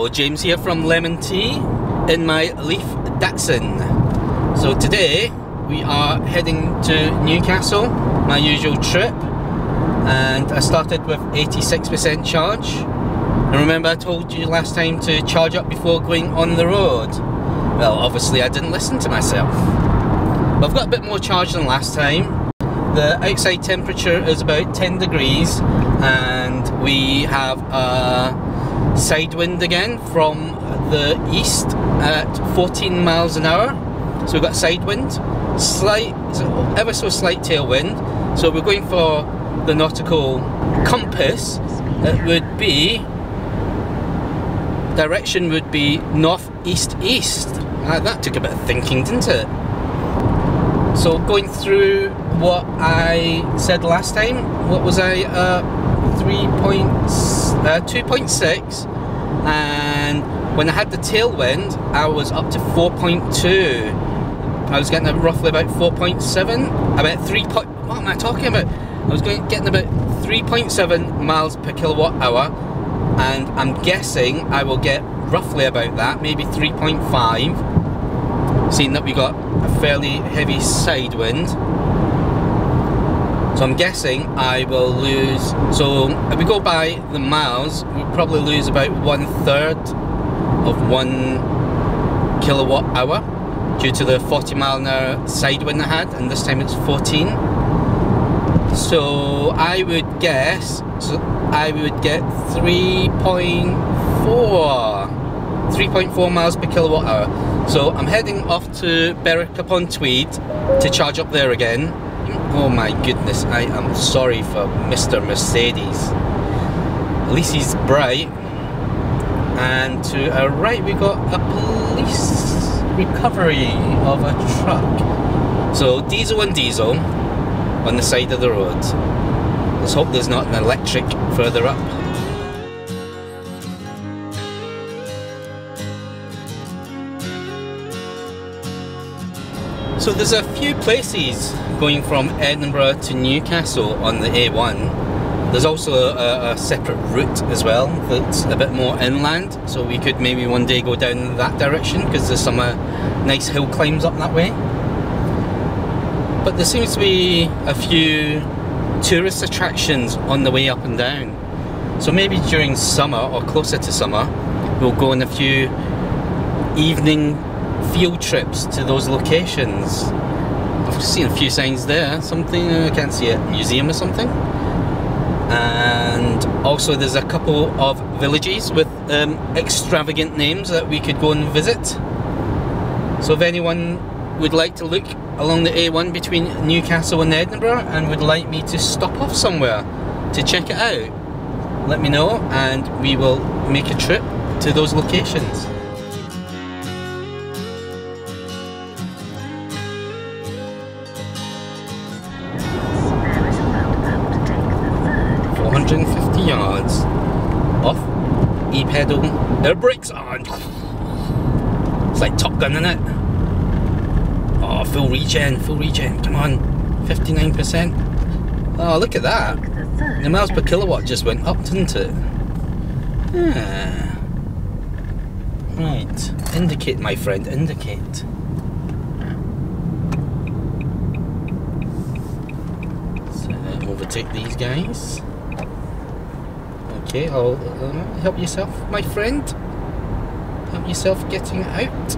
James here from Lemon Tea in my Leaf Datsun. So today we are heading to Newcastle, my usual trip, and I started with 86% charge. And remember I told you last time to charge up before going on the road? Well, obviously I didn't listen to myself. But I've got a bit more charge than last time. The outside temperature is about 10 degrees and we have a side wind again from the east at 14 miles an hour. So we've got side wind, ever so slight tailwind. So we're going for the nautical compass. It would be, direction would be north-east-east. That took a bit of thinking, didn't it? So going through what I said last time, what was I, 2.6, and when I had the tailwind I was up to 4.2. I was getting roughly about 4.7, about 3. What am I talking about? I was getting about 3.7 miles per kilowatt hour, and I'm guessing I will get roughly about that, maybe 3.5, seeing that we got a fairly heavy side wind. So I'm guessing I will lose, so if we go by the miles, we'll probably lose about 1/3 of 1 kilowatt hour due to the 40 mile an hour side wind I had, and this time it's 14. So I would guess, I would get 3.4 miles per kilowatt hour. So I'm heading off to Berwick-upon-Tweed to charge up there again. Oh my goodness, I am sorry for Mr. Mercedes. At least he's bright. And to our right we got a police recovery of a truck. So diesel and diesel on the side of the road. Let's hope there's not an electric further up. So there's a few places going from Edinburgh to Newcastle on the A1. There's also a separate route as well that's a bit more inland, so we could maybe one day go down that direction because there's some nice hill climbs up that way. But there seems to be a few tourist attractions on the way up and down. So maybe during summer or closer to summer we'll go on a few evening field trips to those locations. I've seen a few signs there, something, I can't see it, museum or something. And also there's a couple of villages with extravagant names that we could go and visit. So if anyone would like to look along the A1 between Newcastle and Edinburgh and would like me to stop off somewhere to check it out, let me know and we will make a trip to those locations. Yards off, e-pedal, air brakes on. It's like Top Gun, innit? Oh, full regen, come on, 59%. Oh, look at that. The miles per kilowatt just went up, didn't it? Yeah. Right, indicate my friend, indicate. So overtake these guys. Okay, I'll help yourself, my friend. Help yourself getting out.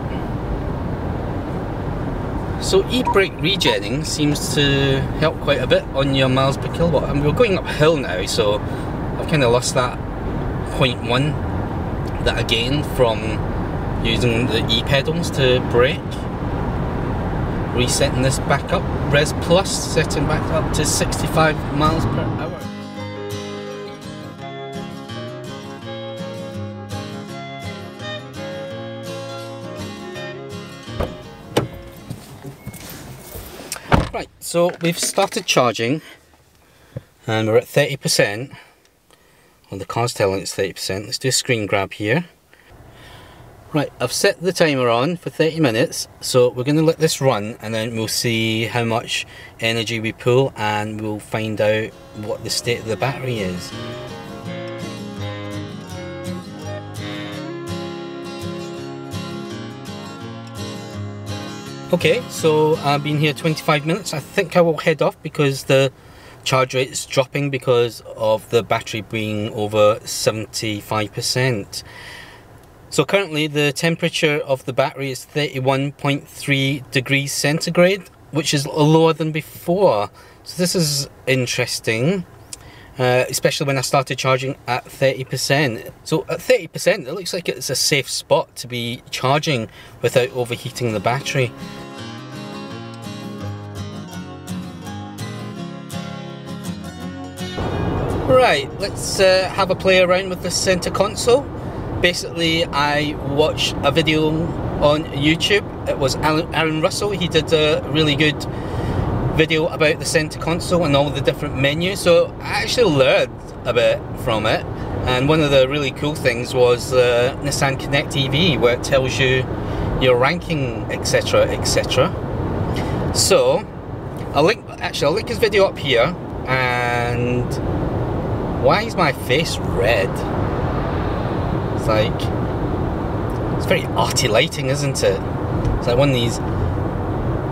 So e-brake regenning seems to help quite a bit on your miles per kilowatt. And we're going uphill now, so I've kind of lost that 0.1 that I gained from using the e-pedals to brake. Resetting this back up, Res Plus, setting back up to 65 miles per hour. Right, so we've started charging and we're at 30%. Well, the car's telling it's 30%. Let's do a screen grab here. Right, I've set the timer on for 30 minutes, so we're going to let this run and then we'll see how much energy we pull and we'll find out what the state of the battery is. Okay, so I've been here 25 minutes. I think I will head off because the charge rate is dropping because of the battery being over 75%. So currently the temperature of the battery is 31.3 degrees centigrade, which is lower than before. So this is interesting, especially when I started charging at 30%. So at 30%, it looks like it's a safe spot to be charging without overheating the battery. Right, let's have a play around with the center console. Basically, I watched a video on YouTube. It was Aaron Russell. He did a really good video about the center console and all the different menus. So I actually learned a bit from it. And one of the really cool things was Nissan Connect EV, where it tells you your ranking, etc, etc. So I'll link his video up here. And why is my face red? It's like, it's very arty lighting, isn't it? It's like one of these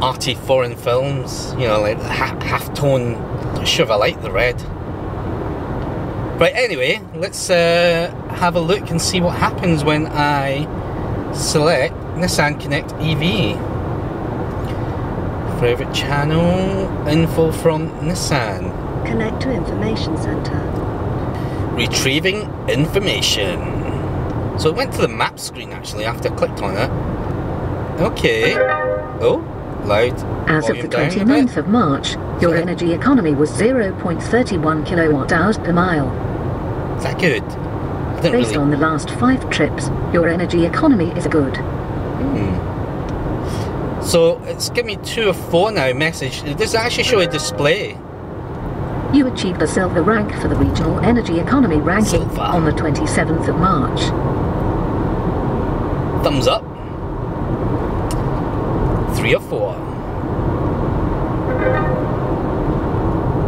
arty foreign films, you know, like half-tone. Not sure if I like the red. Right, anyway, let's have a look and see what happens when I select Nissan Connect EV. Favorite channel, info from Nissan. Connect to information center. Retrieving information. So it went to the map screen actually after I clicked on it. Okay. Oh, loud. As of the 29th of March, your energy economy was 0.31 kWh per mile. Is that good? Based on the last 5 trips, your energy economy is good. So it's giving me 2 of 4 now message. Does it actually show a display? You achieved a silver rank for the regional energy economy ranking on the 27th of March. Thumbs up. 3 of 4.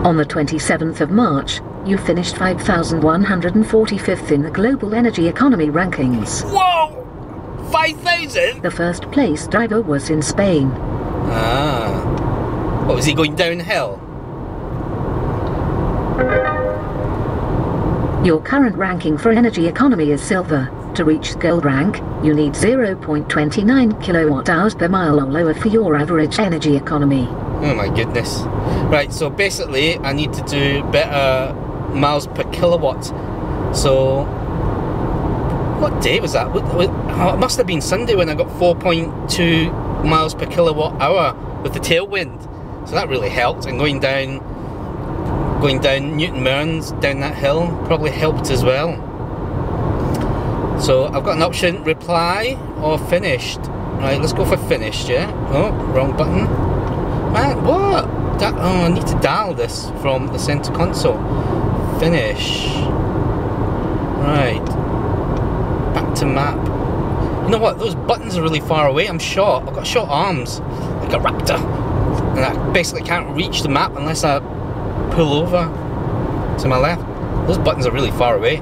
On the 27th of March, you finished 5,145th in the global energy economy rankings. Whoa! 5,000? The first place driver was in Spain. Ah. What, was he going downhill? Your current ranking for energy economy is silver. To reach gold rank, you need 0.29 kWh per mile or lower for your average energy economy. Oh my goodness. Right, so basically I need to do better miles per kilowatt. So what day was that? It must have been Sunday when I got 4.2 miles per kilowatt hour with the tailwind. So that really helped, and going down Newton Mearns, down that hill, probably helped as well. So I've got an option, reply or finished. Right, let's go for finished, yeah? Oh, wrong button. Man, what? Oh, I need to dial this from the center console. Finish. Right. Back to map. You know what? Those buttons are really far away. I'm short. I've got short arms, like a raptor. And I basically can't reach the map unless I pull over to my left. Those buttons are really far away.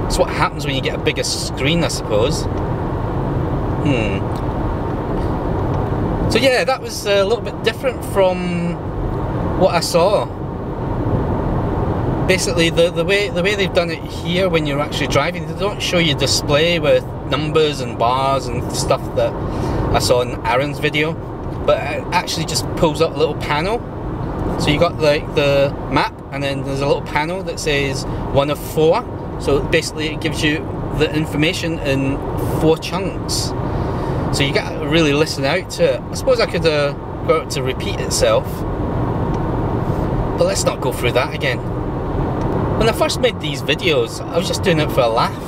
That's what happens when you get a bigger screen, I suppose. So yeah, that was a little bit different from what I saw. Basically, the way they've done it here when you're actually driving, they don't show you display with numbers and bars and stuff that I saw in Aaron's video, but it actually just pulls up a little panel. So you got like the map, and then there's a little panel that says 1 of 4. So basically it gives you the information in 4 chunks. So you gotta really listen out to it. I suppose I could go out to repeat itself, but let's not go through that again. When I first made these videos, I was just doing it for a laugh.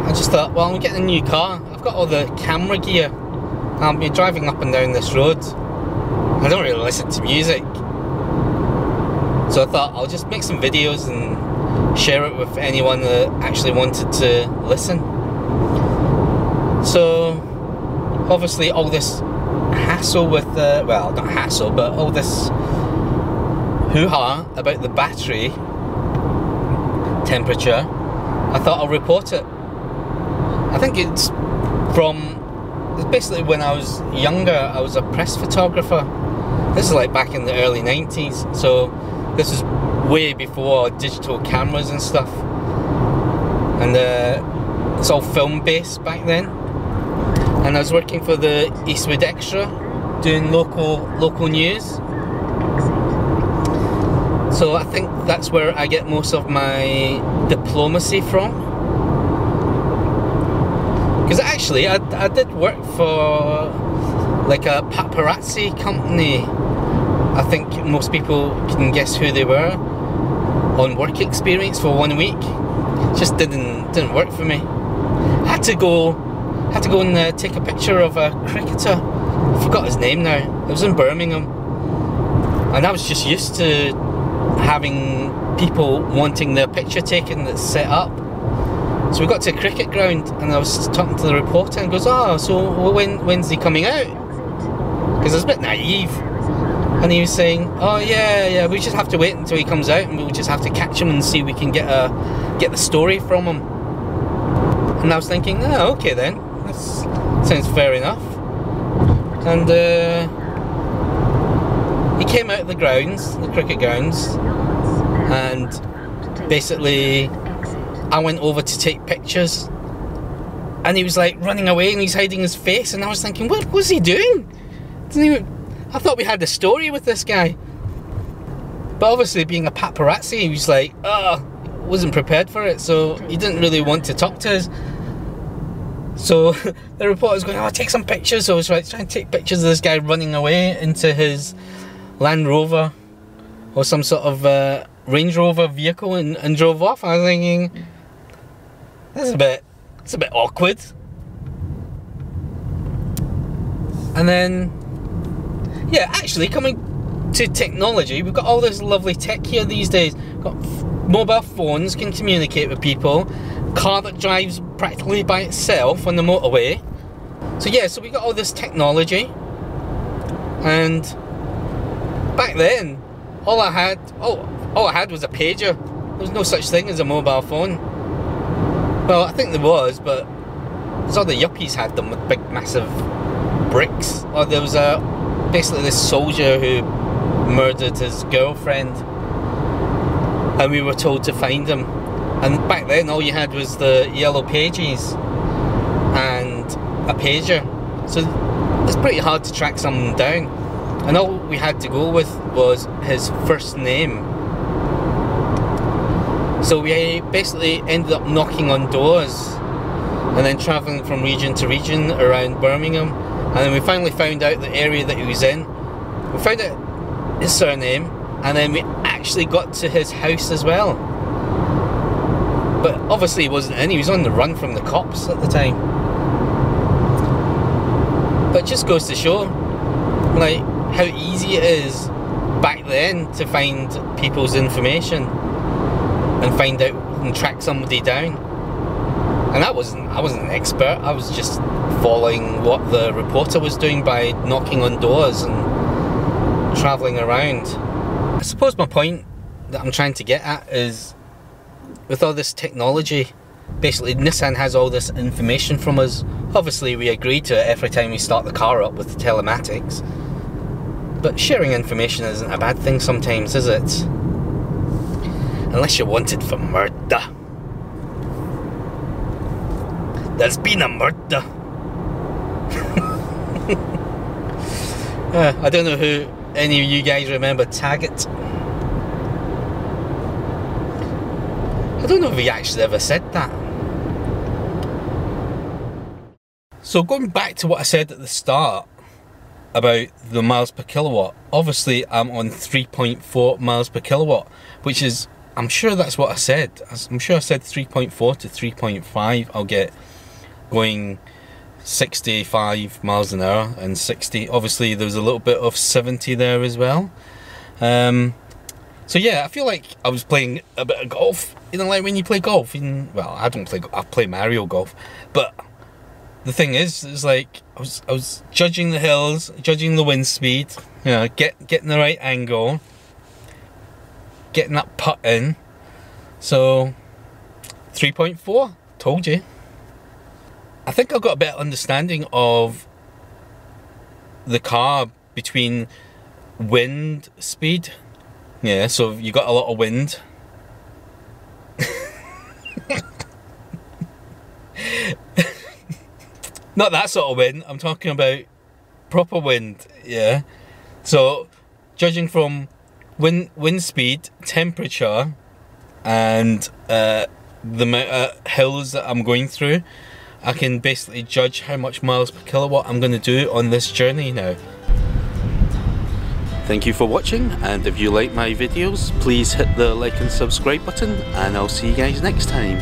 I just thought, well, I'm getting a new car, I've got all the camera gear, I'll be driving up and down this road. I don't really listen to music. So I thought I'll just make some videos and share it with anyone that actually wanted to listen. So obviously all this hassle with the, well, not hassle, but all this hoo-ha about the battery temperature, I thought I'll report it. I think it's from basically when I was younger, I was a press photographer. This is like back in the early 90s, so this is way before digital cameras and stuff. And it's all film based back then. And I was working for the Eastwood Extra, doing local news. So I think that's where I get most of my diplomacy from. Because actually, I did work for like a paparazzi company. I think most people can guess who they were. On work experience for 1 week. Just didn't work for me. I had to go and take a picture of a cricketer. I forgot his name now. It was in Birmingham, and I was just used to having people wanting their picture taken that's set up. So we got to a cricket ground, and I was talking to the reporter, and he goes, "Oh, so when's he coming out?" Because I was a bit naive, and he was saying, "Oh yeah, we just have to wait until he comes out, and we'll just have to catch him and see if we can get the story from him." And I was thinking, "Oh, okay then, that sounds fair enough." And he came out of the grounds, the cricket grounds, and basically I went over to take pictures, and he was like running away and he's hiding his face, and I was thinking, what was he doing? I thought we had a story with this guy. But obviously, being a paparazzi, he was like, wasn't prepared for it, so he didn't really want to talk to us. So the reporter's going, "Oh, take some pictures." So I was trying to take pictures of this guy running away into his Land Rover or some sort of Range Rover vehicle and drove off. I was thinking, it's a bit awkward. And then, yeah, actually, coming to technology, we've got all this lovely tech here these days. We've got mobile phones, can communicate with people, car that drives practically by itself on the motorway. So yeah, so we got all this technology, and back then, all I had was a pager. There was no such thing as a mobile phone. Well, I think there was, but there's all the yuppies had them with big, massive bricks. Or there was basically this soldier who murdered his girlfriend, and we were told to find him. And back then, all you had was the yellow pages and a pager, so it's pretty hard to track someone down. And all we had to go with was his first name. So we basically ended up knocking on doors and then travelling from region to region around Birmingham, and then we finally found out the area that he was in. We found out his surname, and then we actually got to his house as well. But obviously he wasn't in, he was on the run from the cops at the time. But it just goes to show, like, how easy it is back then to find people's information and find out and track somebody down. And I wasn't an expert, I was just following what the reporter was doing by knocking on doors and travelling around. I suppose my point that I'm trying to get at is, with all this technology, basically Nissan has all this information from us. Obviously we agree to it every time we start the car up with the telematics, but sharing information isn't a bad thing sometimes, is it? Unless you're wanted for murder. There's been a murder. I don't know who any of you guys remember Taggart. I don't know if he actually ever said that. So going back to what I said at the start about the miles per kilowatt, obviously I'm on 3.4 miles per kilowatt, which is, I'm sure that's what I said. I'm sure I said 3.4 to 3.5. I'll get going 65 miles an hour and 60. Obviously there's a little bit of 70 there as well. So yeah, I feel like I was playing a bit of golf. You know, like when you play golf, well, I don't play, I play Mario Golf, but the thing is like I was judging the hills, judging the wind speed, you know, getting the right angle, getting that putt in. So 3.4, told you. I think I've got a better understanding of the car between wind speed. Yeah, so you got a lot of wind. Not that sort of wind, I'm talking about proper wind, yeah. So judging from wind speed, temperature, and the amount of hills that I'm going through, I can basically judge how much miles per kilowatt I'm going to do on this journey now. Thank you for watching, and if you like my videos, please hit the like and subscribe button, and I'll see you guys next time.